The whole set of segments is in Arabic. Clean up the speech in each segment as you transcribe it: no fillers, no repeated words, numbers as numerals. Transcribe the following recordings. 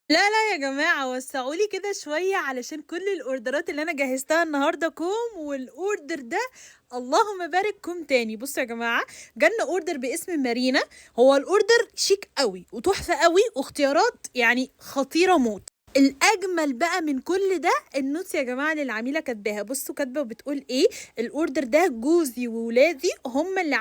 لا لا يا جماعة، وسعوا لي كده شوية علشان كل الأوردرات اللي أنا جهزتها النهاردة كوم، والأوردر ده اللهم بارك كوم تاني. بصوا يا جماعة، جالنا أوردر باسم مارينا. هو الأوردر شيك قوي وتحفة قوي واختيارات يعني خطيرة موت. الأجمل بقى من كل ده النوتس يا جماعة اللي العميلة كاتباها. بصوا كاتبة وبتقول إيه: الأوردر ده جوزي وولادي هم اللي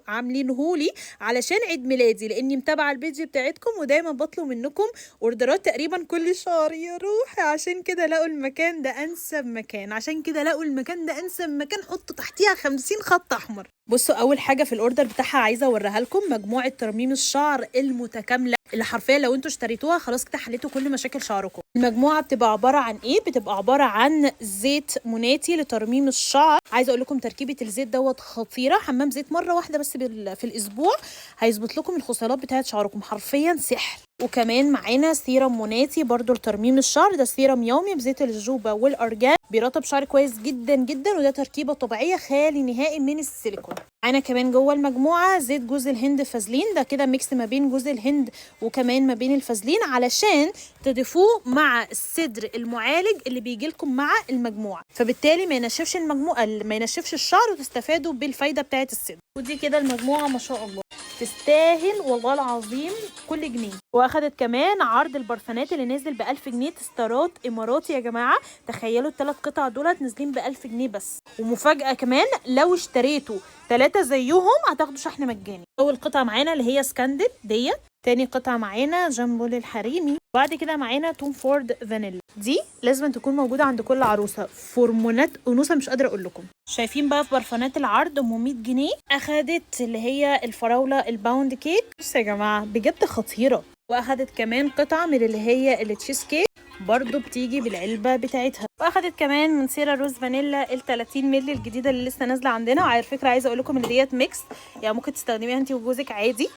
عاملينهولي علشان عيد ميلادي، لأني متابعة البيج بتاعتكم ودايما بطلب منكم اوردرات تقريبا كل شهر. يا روحي، عشان كده لقوا المكان ده انسب مكان، عشان كده لقوا المكان ده انسب مكان. حطوا تحتيها 50 خط احمر. بصوا، اول حاجه في الاوردر بتاعها عايزه اوريها لكم مجموعه ترميم الشعر المتكامله، اللي حرفيا لو انتوا اشتريتوها خلاص كده حليتوا كل مشاكل شعركم. المجموعه بتبقى عباره عن ايه؟ بتبقى عباره عن زيت موناتي لترميم الشعر. عايزه اقول لكم تركيبه الزيت دوت خطيره. حمام زيت مره واحده بس في الاسبوع هيظبط لكم الخصيلات بتاعه شعركم، حرفيا سحر. وكمان معانا سيرم موناتي برضو لترميم الشعر. ده سيرم يومي بزيت الجوجوبا والارجان، بيرطب شعر كويس جدا جدا، وده تركيبه طبيعيه خالي نهائي من السيليكون. معانا كمان جوه المجموعه زيت جوز الهند فازلين. ده كده ميكس ما بين جوز الهند وكمان ما بين الفازلين، علشان تضيفوه مع الصدر المعالج اللي بيجي لكم مع المجموعه، فبالتالي ما ينشفش المجموعه، ما ينشفش الشعر، وتستفادوا بالفايده بتاعه الصدر. ودي كده المجموعه ما شاء الله تستاهل والله العظيم كل جنيه. واخدت كمان عرض البرفانات اللي نازل ب 1000 جنيه، تستارات اماراتي يا جماعه. تخيلوا الثلاث قطع دولت نازلين ب 1000 جنيه بس. ومفاجاه كمان، لو اشتريتوا 3 زيهم هتاخدوا شحن مجاني. اول قطعه معانا اللي هي سكاندل ديت، تاني قطعه معانا جامبول الحريمي، بعد كده معانا توم فورد فانيلا. دي لازم تكون موجوده عند كل عروسه، فورمونات انوثه مش قادره اقول لكم. شايفين بقى في برفانات العرض ام 100 جنيه اخدت اللي هي الفراوله الباوند كيك. بصوا يا جماعه بجد خطيره. واخدت كمان قطعه من اللي هي التشيز كيك، برضو بتيجي بالعلبه بتاعتها. واخدت كمان من سيرا روز فانيلا ال 30 مللي الجديده اللي لسه نازله عندنا. وعلى فكره عايزه اقول لكم ان ديت ميكس، يعني ممكن تستخدميها انت وجوزك عادي.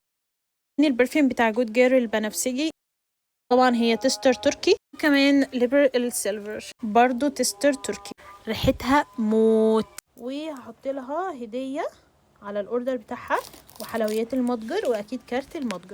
البرفيوم بتاع جود جير البنفسجي، طبعا هي تستر تركي. كمان ليبر السيلفر برضو تستر تركي، ريحتها موت. وهحط لها هديه على الاوردر بتاعها، وحلويات المتجر، واكيد كارت المتجر.